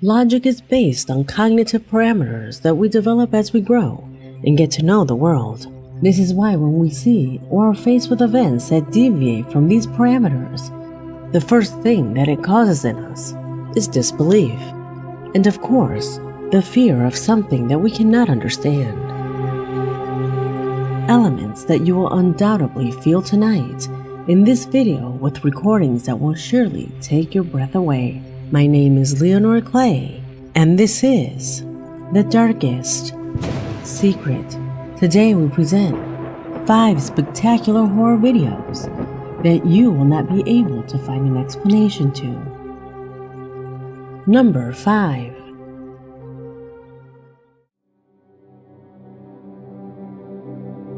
Logic is based on cognitive parameters that we develop as we grow and get to know the world. This is why when we see or are faced with events that deviate from these parameters, the first thing that it causes in us is disbelief, and of course, the fear of something that we cannot understand. Elements that you will undoubtedly feel tonight in this video with recordings that will surely take your breath away. My name is Leonore Clay, and this is The Darkest Secret. Today we present 5 spectacular horror videos that you will not be able to find an explanation to. Number 5.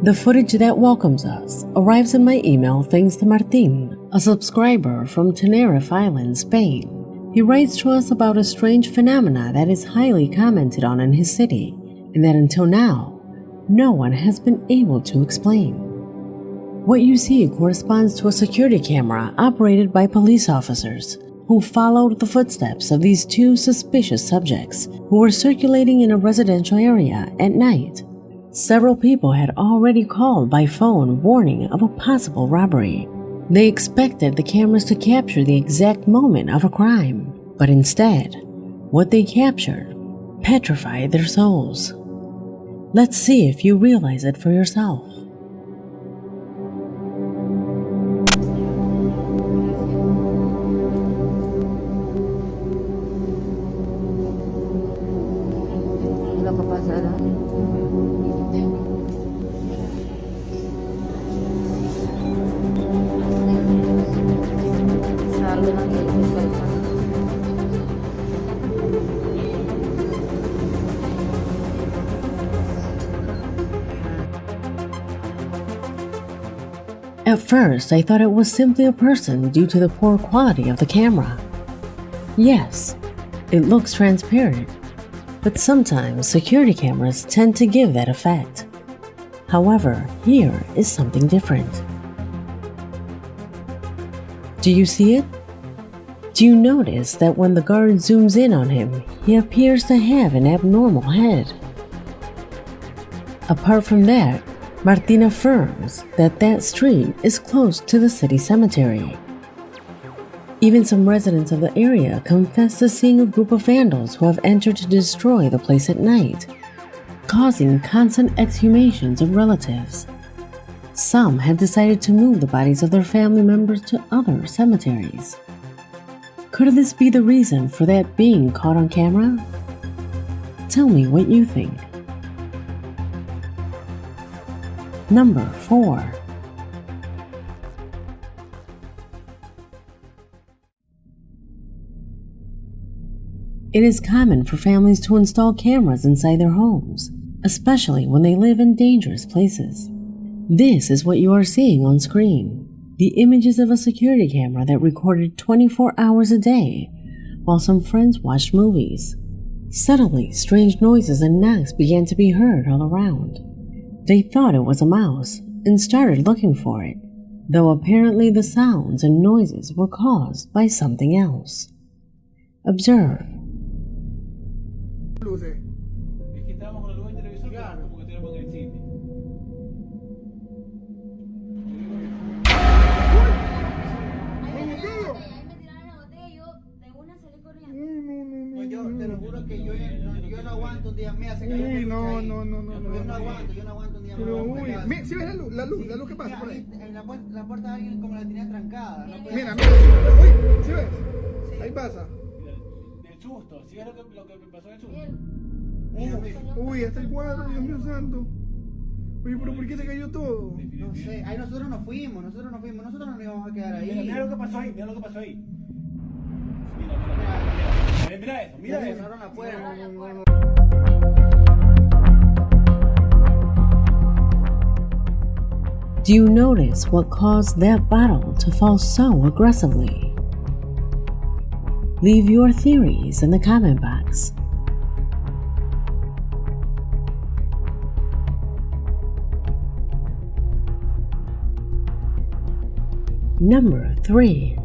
The footage that welcomes us arrives in my email thanks to Martin, a subscriber from Tenerife Island, Spain. He writes to us about a strange phenomena that is highly commented on in his city, and that until now, no one has been able to explain. What you see corresponds to a security camera operated by police officers who followed the footsteps of these 2 suspicious subjects who were circulating in a residential area at night. Several people had already called by phone warning of a possible robbery. They expected the cameras to capture the exact moment of a crime, but instead, what they captured petrified their souls. Let's see if you realize it for yourself. At first, I thought it was simply a person due to the poor quality of the camera. Yes, it looks transparent, but sometimes security cameras tend to give that effect. However, here is something different. Do you see it? Do you notice that when the guard zooms in on him, he appears to have an abnormal head? Apart from that, Martin affirms that that street is close to the city cemetery. Even some residents of the area confess to seeing a group of vandals who have entered to destroy the place at night, causing constant exhumations of relatives. Some have decided to move the bodies of their family members to other cemeteries. Could this be the reason for that being caught on camera? Tell me what you think. Number 4. It is common for families to install cameras inside their homes, especially when they live in dangerous places. This is what you are seeing on screen, the images of a security camera that recorded 24 hours a day while some friends watched movies. Suddenly, strange noises and knocks began to be heard all around. They thought it was a mouse and started looking for it, though apparently the sounds and noises were caused by something else. Observe. Te lo juro que yo no aguanto un día más. Uy, no. Yo no aguanto un día más. Pero uy, ¿sí ves la luz que pasa por ahí? En la puerta de alguien como la tenía trancada. Mira, uy, ¿sí ves? Sí. Ahí pasa. Del susto, ¿sí ves lo que me pasó del susto? Uy, hasta el cuadro, Dios mío santo. Oye, pero ¿por qué se cayó todo? No sé, ahí nosotros nos fuimos, nosotros no nos íbamos a quedar ahí. Mira lo que pasó ahí, Mira eso. Cerraron la puerta. Do you notice what caused that bottle to fall so aggressively? Leave your theories in the comment box. Number 3.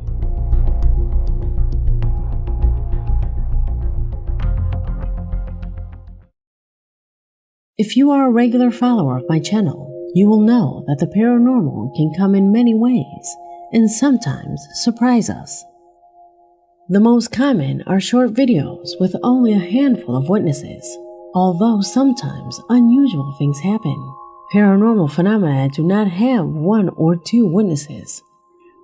If you are a regular follower of my channel, you will know that the paranormal can come in many ways and sometimes surprise us. The most common are short videos with only a handful of witnesses. Although sometimes unusual things happen, paranormal phenomena do not have one or two witnesses,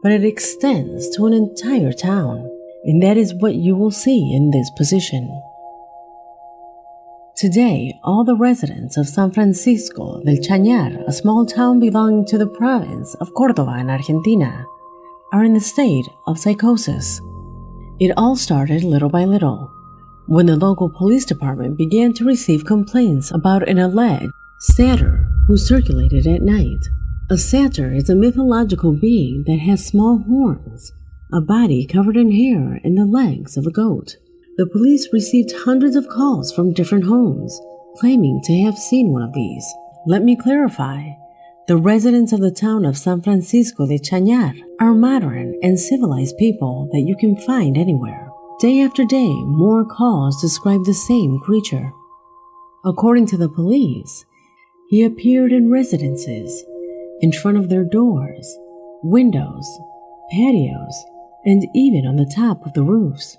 but it extends to an entire town, and that is what you will see in this position. Today, all the residents of San Francisco del Chañar, a small town belonging to the province of Córdoba in Argentina, are in a state of psychosis. It all started little by little, when the local police department began to receive complaints about an alleged Saturn who circulated at night. A satyr is a mythological being that has small horns, a body covered in hair, and the legs of a goat. The police received hundreds of calls from different homes, claiming to have seen one of these. Let me clarify. The residents of the town of San Francisco de Chañar are modern and civilized people that you can find anywhere. Day after day, more calls describe the same creature. According to the police, he appeared in residences, in front of their doors, windows, patios, and even on the top of the roofs.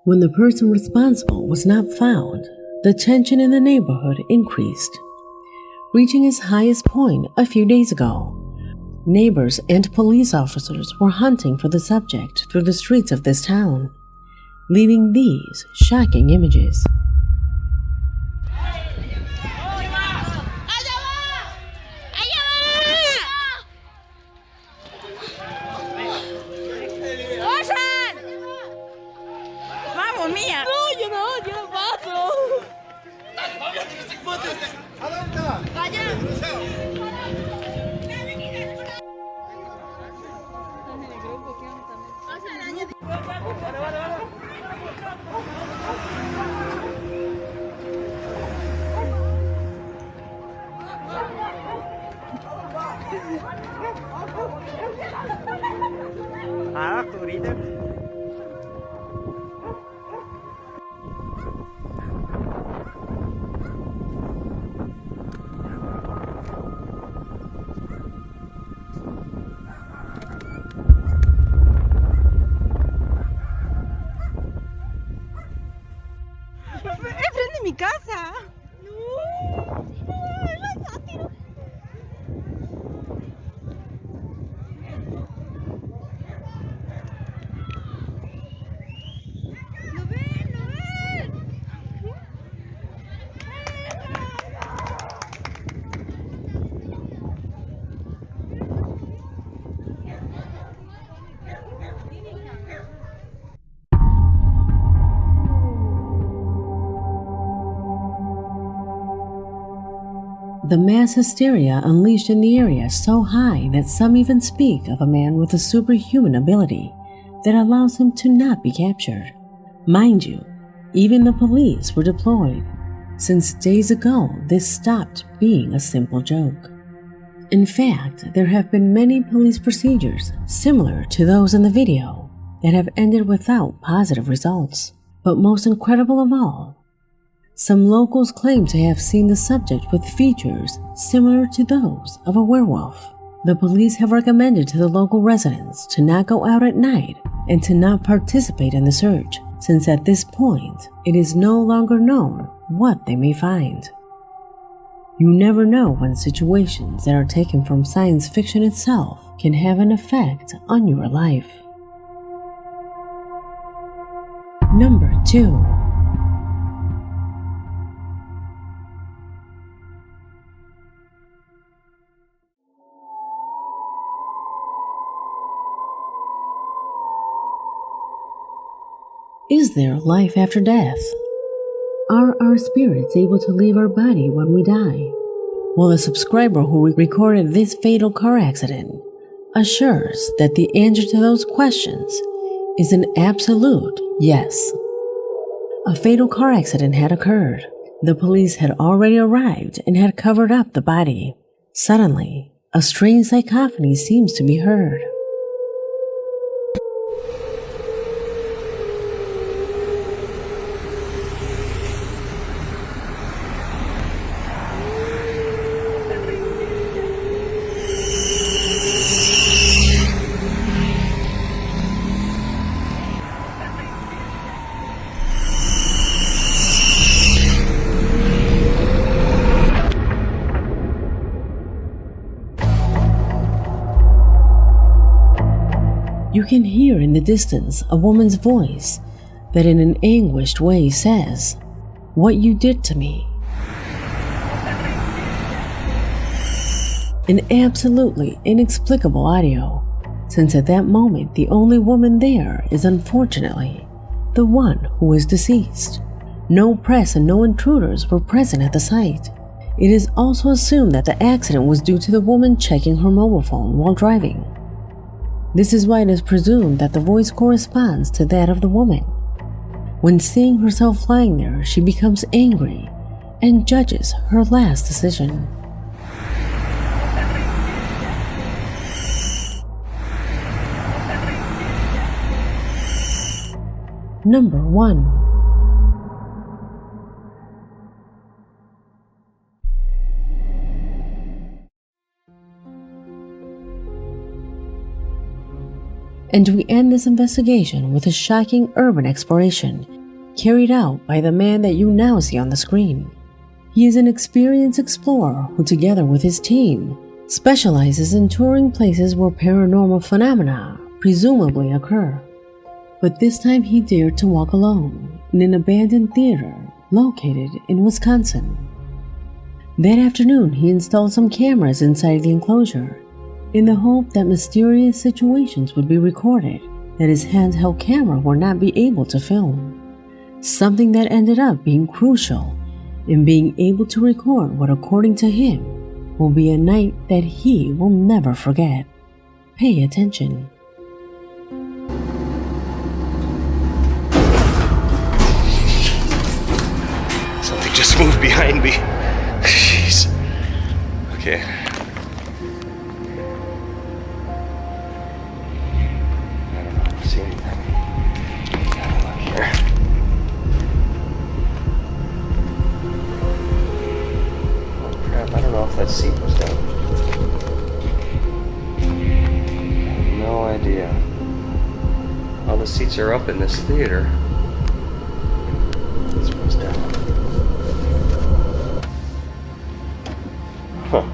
When the person responsible was not found, the tension in the neighborhood increased, reaching its highest point a few days ago. Neighbors and police officers were hunting for the subject through the streets of this town, leaving these shocking images. ¡Enfrente de mi casa! ¡No! ¡Lo ven! ¡Lo ven! The mass hysteria unleashed in the area is so high that some even speak of a man with a superhuman ability that allows him to not be captured. Mind you, even the police were deployed, since days ago this stopped being a simple joke. In fact, there have been many police procedures similar to those in the video that have ended without positive results. But most incredible of all, some locals claim to have seen the subject with features similar to those of a werewolf. The police have recommended to the local residents to not go out at night and to not participate in the search, since at this point, it is no longer known what they may find. You never know when situations that are taken from science fiction itself can have an effect on your life. Number 2. Is there life after death? Are our spirits able to leave our body when we die? Well, the subscriber who recorded this fatal car accident assures that the answer to those questions is an absolute yes. A fatal car accident had occurred. The police had already arrived and had covered up the body. Suddenly, a strange cacophony seems to be heard. You can hear in the distance a woman's voice that in an anguished way says, "What you did to me." An absolutely inexplicable audio, since at that moment the only woman there is unfortunately the one who is deceased. No press and no intruders were present at the site. It is also assumed that the accident was due to the woman checking her mobile phone while driving. This is why it is presumed that the voice corresponds to that of the woman. When seeing herself lying there, she becomes angry and judges her last decision. Number 1. And we end this investigation with a shocking urban exploration carried out by the man that you now see on the screen. He is an experienced explorer who, together with his team, specializes in touring places where paranormal phenomena presumably occur. But this time he dared to walk alone in an abandoned theater located in Wisconsin. That afternoon, he installed some cameras inside the enclosure in the hope that mysterious situations would be recorded that his handheld camera would not be able to film. Something that ended up being crucial in being able to record what, according to him, will be a night that he will never forget. Pay attention. Something just moved behind me. Jeez. Okay. See anything? Gotta look here. Oh crap, I don't know if that seat was down. I have no idea. All the seats are up in this theater. This one's down. Huh.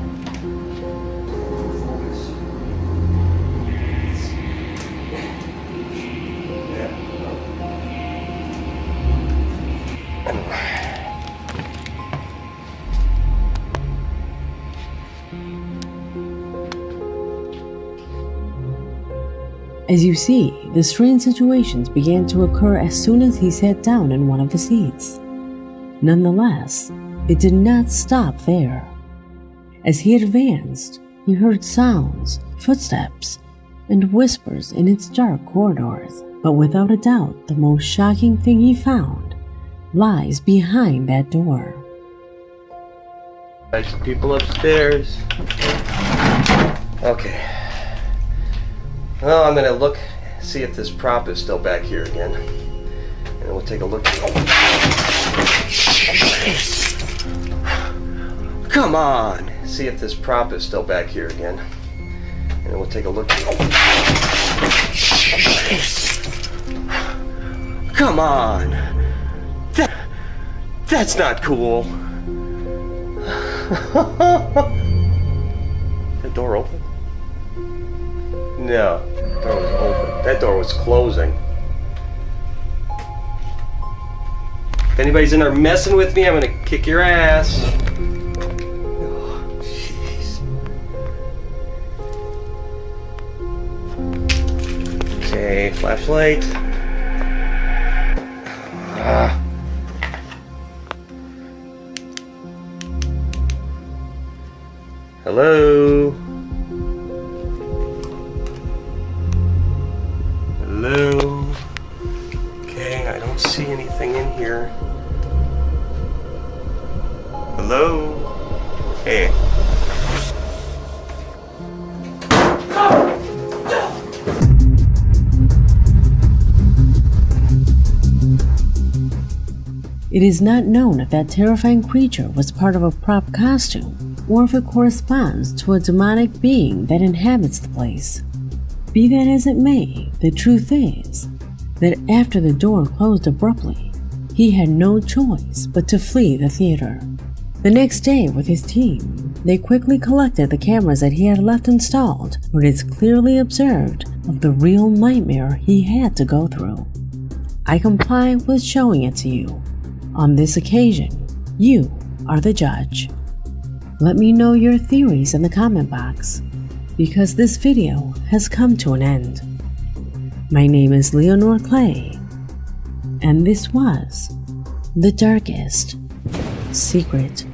As you see, the strange situations began to occur as soon as he sat down in one of the seats. Nonetheless, it did not stop there. As he advanced, he heard sounds, footsteps, and whispers in its dark corridors. But without a doubt, the most shocking thing he found lies behind that door. There's people upstairs. Okay. Well, I'm gonna look, see if this prop is still back here again. And we'll take a look. Come on! See if this prop is still back here again. And we'll take a look. Come on! That's not cool! The door open? No, the door was open. That door was closing. If anybody's in there messing with me, I'm gonna kick your ass. Oh, jeez. Okay, flashlight. Hello? Hello? Okay, I don't see anything in here. Hello? Hey. It is not known if that terrifying creature was part of a prop costume or if it corresponds to a demonic being that inhabits the place. Be that as it may, the truth is that after the door closed abruptly, he had no choice but to flee the theater. The next day, with his team, they quickly collected the cameras that he had left installed, where it's clearly observed of the real nightmare he had to go through. I comply with showing it to you. On this occasion, you are the judge. Let me know your theories in the comment box, because this video has come to an end. My name is Leonore Clay, and this was the darkest secret